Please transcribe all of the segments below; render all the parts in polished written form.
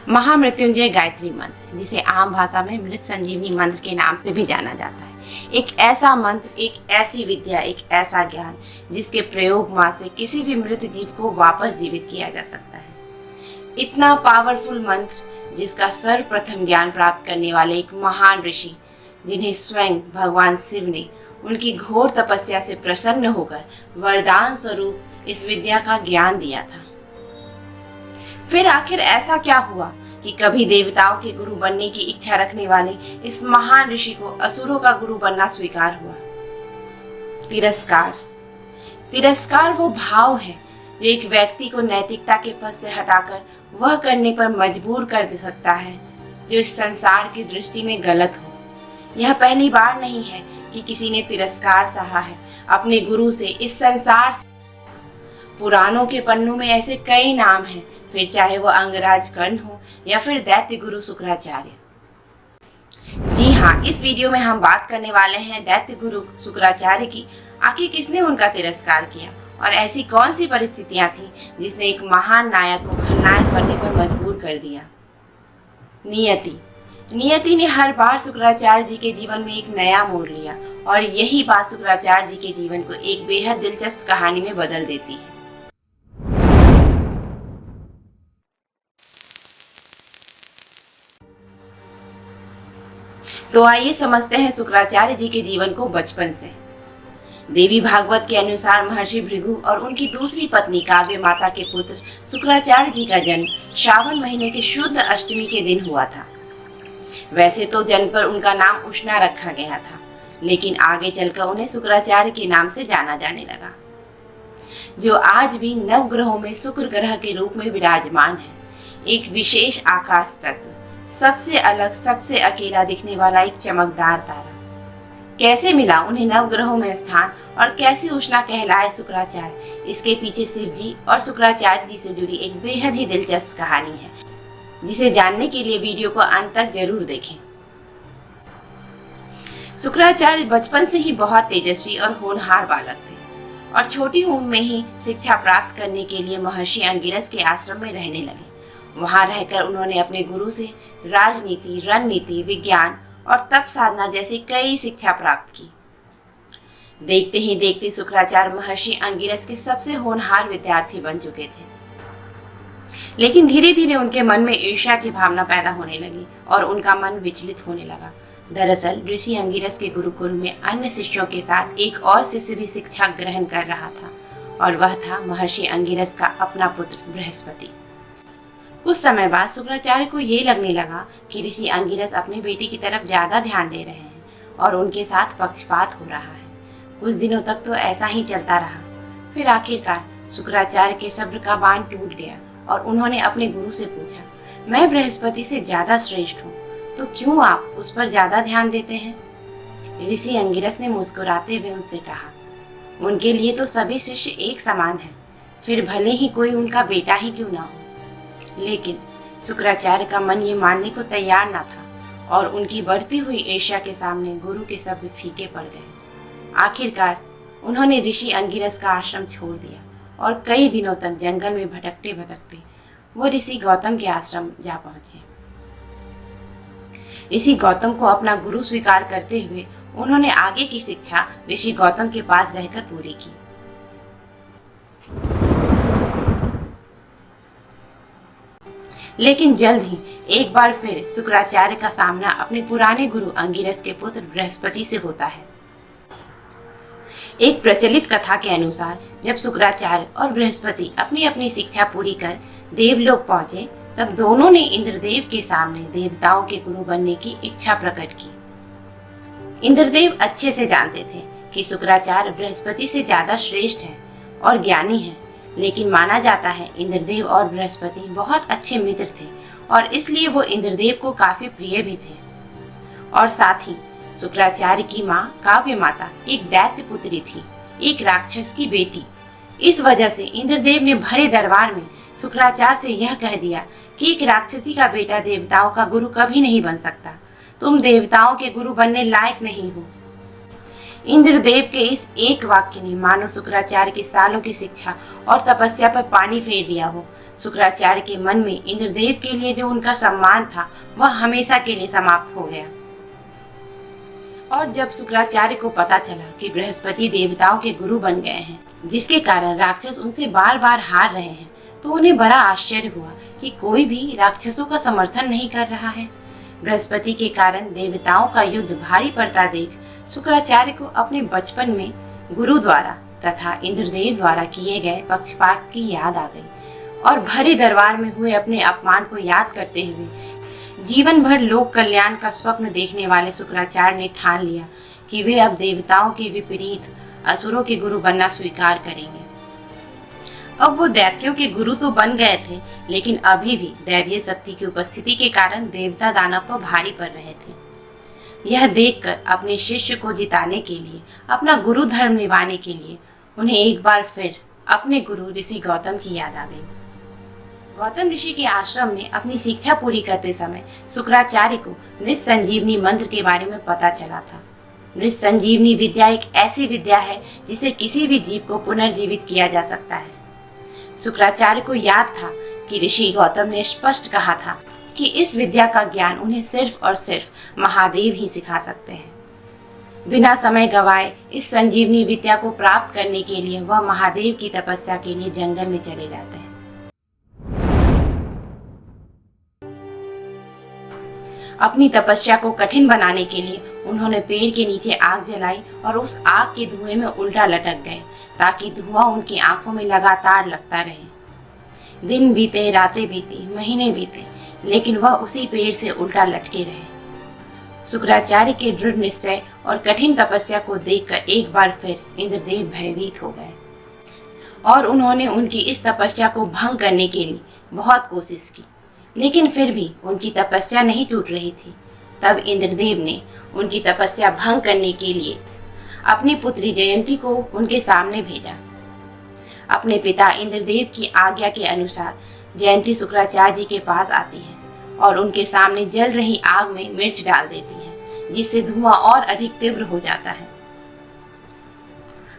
महामृत्युंजय गायत्री मंत्र, जिसे आम भाषा में मृत संजीवनी मंत्र के नाम से भी जाना जाता है, एक ऐसा मंत्र, एक ऐसी विद्या, एक ऐसा ज्ञान जिसके प्रयोग मां से किसी भी मृत जीव को वापस जीवित किया जा सकता है। इतना पावरफुल मंत्र जिसका सर्वप्रथम ज्ञान प्राप्त करने वाले एक महान ऋषि, जिन्हें स्वयं भगवान शिव ने उनकी घोर तपस्या से प्रसन्न होकर वरदान स्वरूप इस विद्या का ज्ञान दिया था। फिर आखिर ऐसा क्या हुआ कि कभी देवताओं के गुरु बनने की इच्छा रखने वाले इस महान ऋषि को असुरों का गुरु बनना स्वीकार हुआ? तिरस्कार। तिरस्कार वो भाव है जो एक व्यक्ति को नैतिकता के पथ से हटाकर वह करने पर मजबूर कर दे सकता है जो इस संसार की दृष्टि में गलत हो। यह पहली बार नहीं है कि किसी ने तिरस्कार सहा है अपने गुरु से इस संसार से। पुराणों के पन्नों में ऐसे कई नाम हैं, फिर चाहे वो अंगराज कर्ण हो या फिर दैत्य गुरु शुक्राचार्य। जी हाँ, इस वीडियो में हम बात करने वाले हैं दैत्य गुरु शुक्राचार्य की। आखिर किसने उनका तिरस्कार किया और ऐसी कौन सी परिस्थितियां थी जिसने एक महान नायक को खलनायक बनने पर मजबूर कर दिया? नियति ने हर बार शुक्राचार्य जी के जीवन में एक नया मोड़ लिया और यही बात शुक्राचार्य जी के जीवन को एक बेहद दिलचस्प कहानी में बदल देती है। तो आइए समझते हैं शुक्राचार्य जी के जीवन को बचपन से। देवी भागवत के अनुसार महर्षि भृगु और उनकी दूसरी पत्नी काव्य माता के पुत्र शुक्राचार्य जी का जन्म श्रावण महीने के शुद्ध अष्टमी के दिन हुआ था। वैसे तो जन्म पर उनका नाम उष्णा रखा गया था, लेकिन आगे चलकर उन्हें शुक्राचार्य के नाम से जाना जाने लगा, जो आज भी नवग्रहों में शुक्र ग्रह के रूप में विराजमान है। एक विशेष आकाश तत्व, सबसे अलग, सबसे अकेला दिखने वाला एक चमकदार तारा। कैसे मिला उन्हें नवग्रहों में स्थान और कैसे उष्णा कहलाए शुक्राचार्य, इसके पीछे शिव जी और शुक्राचार्य जी से जुड़ी एक बेहद ही दिलचस्प कहानी है, जिसे जानने के लिए वीडियो को अंत तक जरूर देखें। शुक्राचार्य बचपन से ही बहुत तेजस्वी और होनहार बालक थे और छोटी उम्र में ही शिक्षा प्राप्त करने के लिए महर्षि अंगिरस के आश्रम में रहने लगे। वहां रहकर उन्होंने अपने गुरु से राजनीति, रणनीति, विज्ञान और तप साधना जैसी कई शिक्षा प्राप्त की। देखते ही देखते शुक्राचार्य महर्षि अंगिरस के सबसे होनहार विद्यार्थी बन चुके थे। लेकिन धीरे धीरे उनके मन में ईर्ष्या की भावना पैदा होने लगी और उनका मन विचलित होने लगा। दरअसल ऋषि अंगिरस के गुरुकुल में अन्य शिष्यों के साथ एक और शिष्य भी शिक्षा ग्रहण कर रहा था और वह था महर्षि अंगिरस का अपना पुत्र बृहस्पति। कुछ समय बाद शुक्राचार्य को ये लगने लगा कि ऋषि अंगिरस अपनी बेटी की तरफ ज्यादा ध्यान दे रहे हैं और उनके साथ पक्षपात हो रहा है। कुछ दिनों तक तो ऐसा ही चलता रहा। फिर आखिरकार शुक्राचार्य के सब्र का बांध टूट गया और उन्होंने अपने गुरु से पूछा, मैं बृहस्पति से ज्यादा श्रेष्ठ हूँ, तो क्यों आप उस पर ज्यादा ध्यान देते हैं? ऋषि अंगिरस ने मुस्कुराते हुए उनसे कहा, उनके लिए तो सभी शिष्य एक समान हैं, फिर भले ही कोई उनका बेटा ही क्यों ना हो। लेकिन शुक्राचार्य का मन ये मानने को तैयार न था और उनकी बढ़ती हुई ईर्ष्या के सामने गुरु के शब्द फीके पड़ गए। आखिरकार उन्होंने ऋषि अंगिरस का आश्रम छोड़ दिया और कई दिनों तक जंगल में भटकते भटकते वो ऋषि गौतम के आश्रम जा पहुंचे। ऋषि गौतम को अपना गुरु स्वीकार करते हुए उन्होंने आगे की शिक्षा ऋषि गौतम के पास रहकर पूरी की। लेकिन जल्द ही एक बार फिर शुक्राचार्य का सामना अपने पुराने गुरु अंगिरस के पुत्र बृहस्पति से होता है। एक प्रचलित कथा के अनुसार जब शुक्राचार्य और बृहस्पति अपनी अपनी शिक्षा पूरी कर देवलोक पहुंचे, तब दोनों ने इंद्रदेव के सामने देवताओं के गुरु बनने की इच्छा प्रकट की। इंद्रदेव अच्छे से जानते थे कि शुक्राचार्य बृहस्पति से ज्यादा श्रेष्ठ है और ज्ञानी है, लेकिन माना जाता है इंद्रदेव और बृहस्पति बहुत अच्छे मित्र थे और इसलिए वो इंद्रदेव को काफी प्रिय भी थे। और साथ ही शुक्राचार्य की माँ काव्य माता एक दैत्य पुत्री थी, एक राक्षस की बेटी। इस वजह से इंद्रदेव ने भरे दरबार में शुक्राचार्य से यह कह दिया कि एक राक्षसी का बेटा देवताओं का गुरु कभी नहीं बन सकता, तुम देवताओं के गुरु बनने लायक नहीं हो। इंद्रदेव के इस एक वाक्य ने मानो शुक्राचार्य की सालों की शिक्षा और तपस्या पर पानी फेर दिया हो। शुक्राचार्य के मन में इंद्रदेव के लिए जो उनका सम्मान था वह हमेशा के लिए समाप्त हो गया। और जब शुक्राचार्य को पता चला कि बृहस्पति देवताओं के गुरु बन गए हैं, जिसके कारण राक्षस उनसे बार बार हार रहे हैं, तो उन्हें बड़ा आश्चर्य हुआ कि कोई भी राक्षसों का समर्थन नहीं कर रहा है। बृहस्पति के कारण देवताओं का युद्ध भारी पड़ता देख शुक्राचार्य को अपने बचपन में गुरु द्वारा तथा इंद्रदेव द्वारा किए गए पक्षपात की याद आ गई और भरे दरबार में हुए अपने अपमान को याद करते हुए जीवन भर लोक कल्याण का स्वप्न देखने वाले शुक्राचार्य ने ठान लिया कि वे अब देवताओं के विपरीत असुरों के गुरु बनना स्वीकार करेंगे। अब वो दैत्यों के गुरु तो बन गए थे, लेकिन अभी भी दैवीय शक्ति की उपस्थिति के कारण देवता दानव पर भारी पड़ रहे थे। यह देखकर अपने शिष्य को जिताने के लिए, अपना गुरु धर्म निभाने के लिए उन्हें एक बार फिर अपने गुरु ऋषि गौतम की याद आ गई। गौतम ऋषि के आश्रम में अपनी शिक्षा पूरी करते समय शुक्राचार्य को मृत संजीवनी मंत्र के बारे में पता चला था। मृत संजीवनी विद्या एक ऐसी विद्या है जिसे किसी भी जीव को पुनर्जीवित किया जा सकता है। शुक्राचार्य को याद था कि ऋषि गौतम ने स्पष्ट कहा था कि इस विद्या का ज्ञान उन्हें सिर्फ और सिर्फ महादेव ही सिखा सकते हैं। बिना समय गवाए इस संजीवनी विद्या को प्राप्त करने के लिए वह महादेव की तपस्या के लिए जंगल में चले जाते हैं। अपनी तपस्या को कठिन बनाने के लिए उन्होंने पेड़ के नीचे आग जलाई और उस आग के धुएं में उल्टा लटक गए ताकि धुआं उनकी आंखों में लगातार लगता रहे। दिन बीते, रातें बीती, महीने बीते, लेकिन वह उसी पेड़ से उल्टा लटके रहे। शुक्राचार्य के दृढ़ निश्चय और कठिन तपस्या को देखकर एक बार फिर इंद्रदेव भयभीत हो गए और उन्होंने उनकी इस तपस्या को भंग करने के लिए बहुत कोशिश की, लेकिन फिर भी उनकी तपस्या नहीं टूट रही थी। तब इंद्रदेव ने उनकी तपस्या भंग करने के लिए अपनी पुत्री जयंती को उनके सामने भेजा। अपने पिता इंद्रदेव की आज्ञा के अनुसार जयंती शुक्राचार्य जी के पास आती है और उनके सामने जल रही आग में मिर्च डाल देती है, जिससे धुआं और अधिक तीव्र हो जाता है।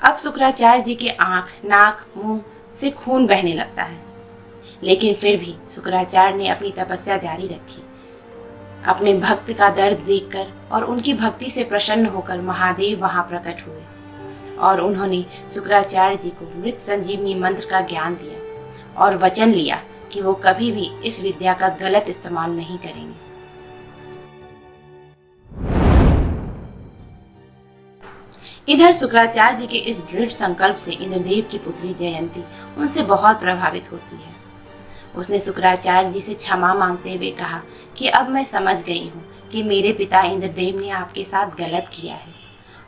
अब शुक्राचार्य जी के आंख, नाक, मुंह से खून बहने लगता है, लेकिन फिर भी शुक्राचार्य ने अपनी तपस्या जारी रखी। अपने भक्त का दर्द देखकर और उनकी भक्ति से प्रसन्न होकर महादेव वहां प्रकट हुए और उन्होंने शुक्राचार्य जी को मृत संजीवनी मंत्र का ज्ञान दिया और वचन लिया कि वो कभी भी इस विद्या का गलत इस्तेमाल नहीं करेंगे। इधर शुक्राचार्य जी के इस दृढ़ संकल्प से इंद्रदेव की पुत्री जयंती उनसे बहुत प्रभावित होती है। उसने शुक्राचार्य जी से क्षमा मांगते हुए कहा कि अब मैं समझ गई हूँ कि मेरे पिता इंद्रदेव ने आपके साथ गलत किया है,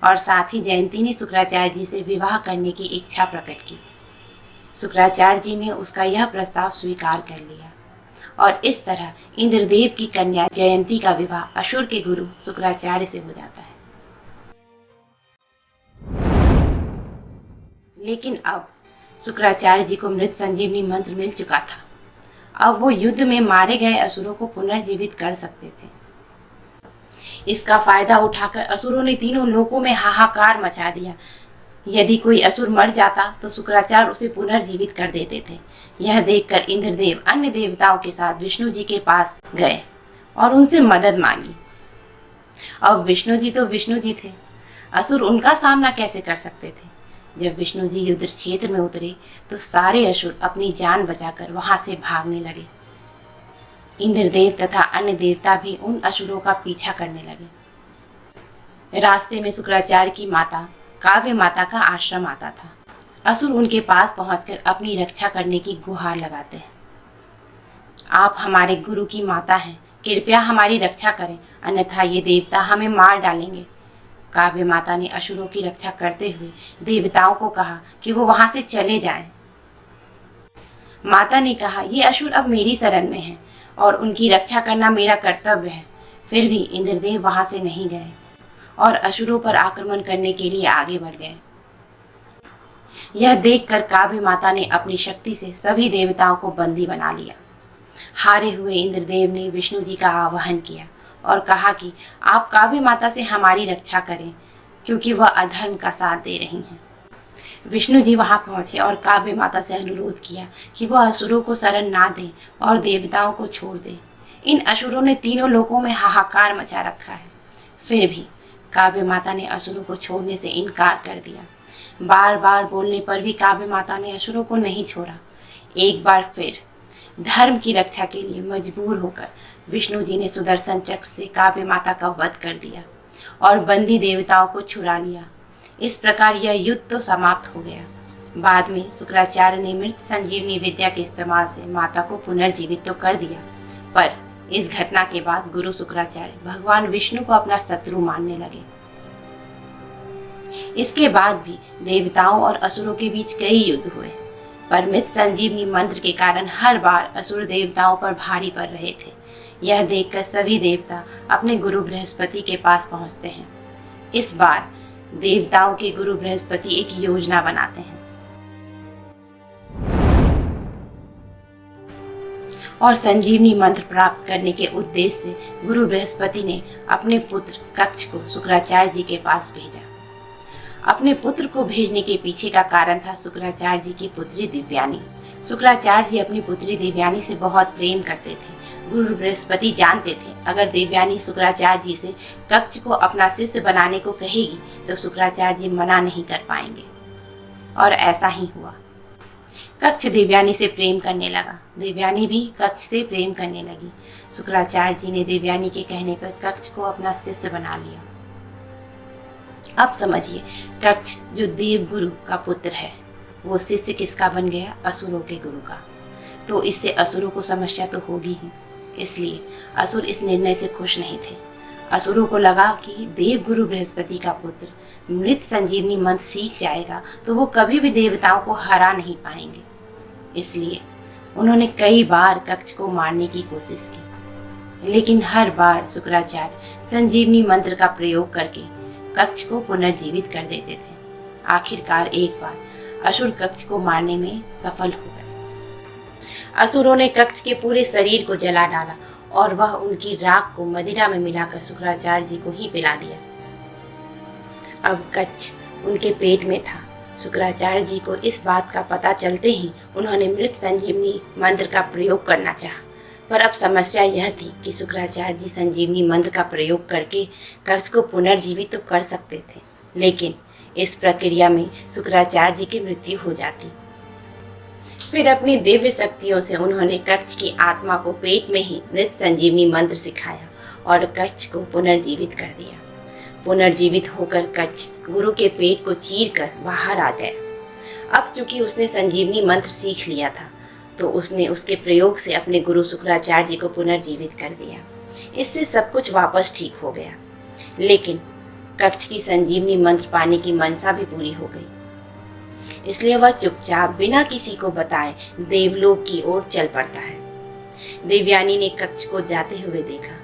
और साथ ही जयंती ने शुक्राचार्य जी से विवाह करने की इच्छा प्रकट की। शुक्राचार्य जी ने उसका यह प्रस्ताव स्वीकार कर लिया और इस तरह इंद्रदेव की कन्या जयंती का विवाह असुर के गुरु शुक्राचार्य से हो जाता है। लेकिन अब शुक्राचार्य जी को मृत संजीवनी मंत्र मिल चुका था। अब वो युद्ध में मारे गए असुरों को पुनर्जीवित कर सकते थे। इसका फायदा उठाकर असुरों ने तीनों लोकों में हाहाकार मचा दिया। यदि कोई असुर मर जाता तो शुक्राचार्य उसे पुनर्जीवित कर देते थे। यह देखकर इंद्रदेव अन्य देवताओं के साथ विष्णु जी के पास गए और उनसे मदद मांगी। अब विष्णु जी तो विष्णु जी थे, असुर उनका सामना कैसे कर सकते थे। जब विष्णु जी युद्ध क्षेत्र में उतरे तो सारे असुर अपनी जान बचाकर वहां से भागने लगे। इंद्रदेव तथा अन्य देवता भी उन असुरों का पीछा करने लगे। रास्ते में शुक्राचार्य की माता काव्य माता का आश्रम आता था। असुर उनके पास पहुंचकर अपनी रक्षा करने की गुहार लगाते हैं। आप हमारे गुरु की माता हैं, कृपया हमारी रक्षा करें, अन्यथा ये देवता हमें मार डालेंगे। काव्य माता ने असुरों की रक्षा करते हुए देवताओं को कहा कि वो वहां से चले जाएं। माता ने कहा, ये असुर अब मेरी शरण में हैं और उनकी रक्षा करना मेरा कर्तव्य है। फिर भी इंद्रदेव वहां से नहीं गए और असुरों पर आक्रमण करने के लिए आगे बढ़ गए। यह देखकर काव्य माता ने अपनी शक्ति से सभी देवताओं को बंदी बना लिया। हारे हुए इंद्रदेव ने विष्णु जी का आवाहन किया और कहा कि आप काव्य माता से हमारी रक्षा करें, क्योंकि वह अधर्म का साथ दे रही हैं। विष्णु जी वहां पहुंचे और काव्य माता से अनुरोध किया कि वह असुरों को शरण ना दें और देवताओं को छोड़ दें। इन असुरों ने तीनों लोकों में हाहाकार मचा रखा है। फिर भी काव्य माता ने असुरों को छोड़ने से इनकार कर दिया। बार बार बोलने पर भी काव्य माता ने असुरों को नहीं छोड़ा। एक बार फिर धर्म की रक्षा के लिए मजबूर होकर विष्णु जी ने सुदर्शन चक्र से काव्य माता का वध कर दिया और बंदी देवताओं को छुड़ा लिया। इस प्रकार यह युद्ध तो समाप्त हो गया। बाद में शुक्राचार्य ने मृत संजीवनी विद्या के इस्तेमाल से माता को पुनर्जीवित तो कर दिया, पर इस घटना के बाद गुरु शुक्राचार्य भगवान विष्णु को अपना शत्रु मानने लगे। इसके बाद भी देवताओं और असुरों के बीच कई युद्ध हुए, पर मृत संजीवनी मंत्र के कारण हर बार असुर देवताओं पर भारी पड़ रहे थे। यह देखकर सभी देवता अपने गुरु बृहस्पति के पास पहुंचते हैं। इस बार देवताओं के गुरु बृहस्पति एक योजना बनाते हैं और संजीवनी मंत्र प्राप्त करने के उद्देश्य से गुरु बृहस्पति ने अपने पुत्र कक्ष को शुक्राचार्य जी के पास भेजा। अपने पुत्र को भेजने के पीछे का कारण था शुक्राचार्य जी की पुत्री दिव्यानी। शुक्राचार्य जी अपनी पुत्री दिव्यानी से बहुत प्रेम करते थे। गुरु बृहस्पति जानते थे अगर दिव्यानी शुक्राचार्य जी से कक्ष को अपना शिष्य बनाने को कहेगी तो शुक्राचार्य जी मना नहीं कर पाएंगे, और ऐसा ही हुआ। कक्ष दिव्यानी से प्रेम करने लगा, दिव्यानी भी कक्ष से प्रेम करने लगी। शुक्राचार्य जी ने दिव्यानी के कहने पर कक्ष को अपना शिष्य बना लिया। अब समझिए, कक्ष जो देव गुरु का पुत्र है वो शिष्य किसका बन गया? असुरों के गुरु का। तो इससे असुरों को समस्या तो होगी ही, इसलिए असुर इस निर्णय से खुश नहीं थे। असुरों को लगा कि देव गुरु बृहस्पति का पुत्र मृत संजीवनी मंत्र सीख जाएगा तो वो कभी भी देवताओं को हरा नहीं पाएंगे। इसलिए उन्होंने कई बार कक्ष को मारने की कोशिश की, लेकिन हर बार शुक्राचार्य संजीवनी मंत्र का प्रयोग करके कक्ष को पुनर्जीवित कर देते थे। आखिरकार एक बार असुर कक्ष को मारने में सफल हो गए। असुरों ने कक्ष के पूरे शरीर को जला डाला और वह उनकी राख को मदिरा में मिलाकर शुक्राचार्य जी को ही पिला दिया। अब कक्ष उनके पेट में था। शुक्राचार्य जी को इस बात का पता चलते ही उन्होंने मृत संजीवनी मंत्र का प्रयोग करना चाहा, पर अब समस्या यह थी कि शुक्राचार्य जी संजीवनी मंत्र का प्रयोग करके कक्ष को पुनर्जीवित तो कर सकते थे, लेकिन इस प्रक्रिया में शुक्राचार्य जी की मृत्यु हो जाती। फिर अपनी दिव्य शक्तियों से उन्होंने कक्ष की आत्मा को पेट में ही मृत संजीवनी मंत्र सिखाया और कक्ष को पुनर्जीवित कर दिया। पुनर्जीवित होकर कक्ष गुरु के पेट को चीर कर बाहर आ गया। अब चूंकि उसने संजीवनी मंत्र सीख लिया था तो उसने उसके प्रयोग से अपने गुरु शुक्राचार्य जी को पुनर्जीवित कर दिया। इससे सब कुछ वापस ठीक हो गया, लेकिन कक्ष की संजीवनी मंत्र पाने की मनसा भी पूरी हो गई। इसलिए वह चुपचाप बिना किसी को बताए देवलोक की ओर चल पड़ता है। देवयानी ने कक्ष को जाते हुए देखा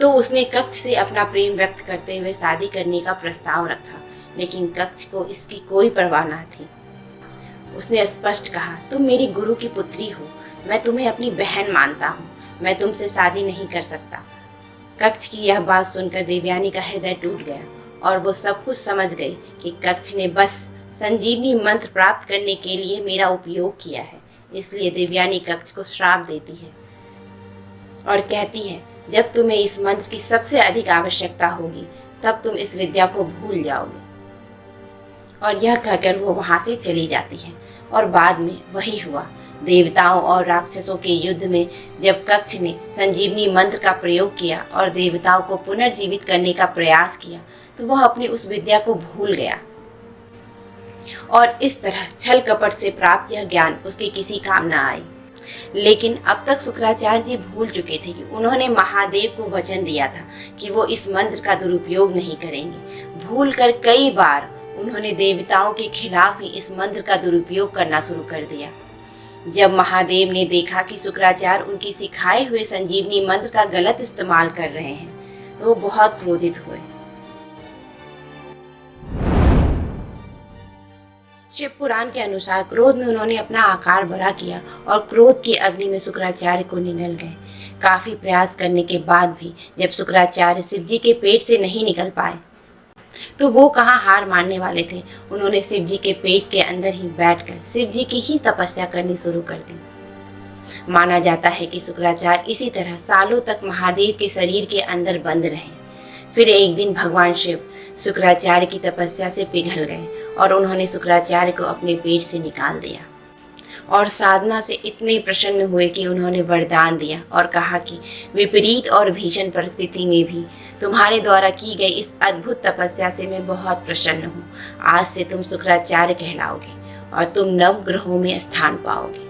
तो उसने कक्ष से अपना प्रेम व्यक्त करते हुए शादी करने का प्रस्ताव रखा, लेकिन कक्ष को इसकी कोई परवाह न थी। उसने स्पष्ट कहा, तुम मेरी गुरु की पुत्री हो, मैं तुम्हें अपनी बहन मानता हूँ, मैं तुमसे शादी नहीं कर सकता। कक्ष की यह बात सुनकर देवयानी का हृदय टूट गया और वो सब कुछ समझ गई कि कक्ष ने बस संजीवनी मंत्र प्राप्त करने के लिए मेरा उपयोग किया है। इसलिए देवयानी कक्ष को श्राप देती है और कहती है, जब तुम्हें इस मंत्र की सबसे अधिक आवश्यकता होगी तब तुम इस विद्या को भूल जाओगे। और यह कहकर वो वहां से चली जाती है। और बाद में वही हुआ। देवताओं और राक्षसों के युद्ध में जब कक्ष ने संजीवनी मंत्र का प्रयोग किया और देवताओं को पुनर्जीवित करने का प्रयास किया तो वह अपनी उस विद्या को भूल गया और इस तरह छल कपट से प्राप्त यह ज्ञान उसके किसी काम न आई। लेकिन अब तक शुक्राचार्य जी भूल चुके थे कि उन्होंने महादेव को वचन दिया था कि वो इस मंत्र का दुरुपयोग नहीं करेंगे। भूल कर कई बार उन्होंने देवताओं के खिलाफ ही इस मंत्र का दुरुपयोग करना शुरू कर दिया। जब महादेव ने देखा कि शुक्राचार्य उनकी सिखाए हुए संजीवनी मंत्र का गलत इस्तेमाल कर रहे हैं तो वो बहुत क्रोधित हुए। शिव पुराण के अनुसार क्रोध में उन्होंने अपना आकार बड़ा किया और क्रोध की अग्नि में शुक्राचार्य को निगल गए। काफी प्रयास करने के बाद भी जब शुक्राचार्य शिव जी के पेट से नहीं निकल पाए तो वो कहाँ हार मानने वाले थे। उन्होंने शिव जी के पेट के अंदर ही बैठकर शिव जी की ही तपस्या करनी शुरू कर दी। माना जाता है कि शुक्राचार्य इसी तरह सालों तक महादेव के शरीर के अंदर बंद रहे। फिर एक दिन भगवान शिव शुक्राचार्य की तपस्या से पिघल गए और उन्होंने शुक्राचार्य को अपने पेट से निकाल दिया और साधना से इतने प्रसन्न हुए कि उन्होंने वरदान दिया और कहा कि विपरीत और भीषण परिस्थिति में भी तुम्हारे द्वारा की गई इस अद्भुत तपस्या से मैं बहुत प्रसन्न हूँ। आज से तुम शुक्राचार्य कहलाओगे और तुम नव ग्रहों में स्थान पाओगे।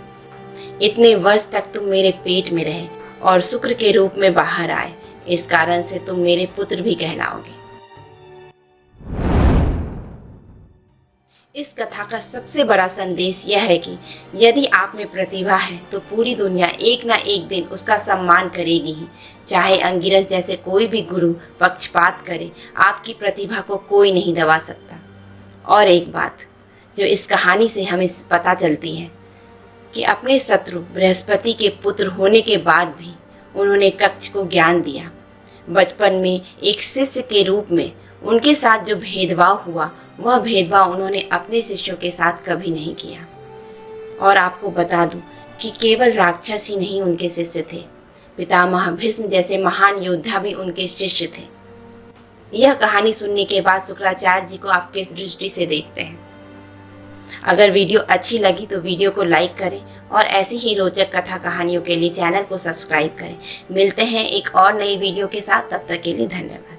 इतने वर्ष तक तुम मेरे पेट में रहे और शुक्र के रूप में बाहर आए, इस कारण से तुम मेरे पुत्र भी कहलाओगे। इस कथा का सबसे बड़ा संदेश यह है कि यदि आप में प्रतिभा है तो पूरी दुनिया एक ना एक दिन उसका सम्मान करेगी ही। चाहे अंगिरस जैसे कोई भी गुरु पक्षपात करे, आपकी प्रतिभा को कोई नहीं दबा सकता। और एक बात जो इस कहानी से हमें पता चलती है कि अपने शत्रु बृहस्पति के पुत्र होने के बाद भी उन्होंने कक्ष को ज्ञान दिया। बचपन में एक शिष्य के रूप में उनके साथ जो भेदभाव हुआ, वह भेदभाव उन्होंने अपने शिष्यों के साथ कभी नहीं किया। और आपको बता दूं कि केवल राक्षस ही नहीं उनके शिष्य थे, पितामह भीष्म जैसे महान योद्धा भी उनके शिष्य थे। यह कहानी सुनने के बाद शुक्राचार्य जी को आप किस दृष्टि से देखते हैं? अगर वीडियो अच्छी लगी तो वीडियो को लाइक करें और ऐसी ही रोचक कथा कहानियों के लिए चैनल को सब्सक्राइब करें। मिलते हैं एक और नई वीडियो के साथ, तब तक के लिए धन्यवाद।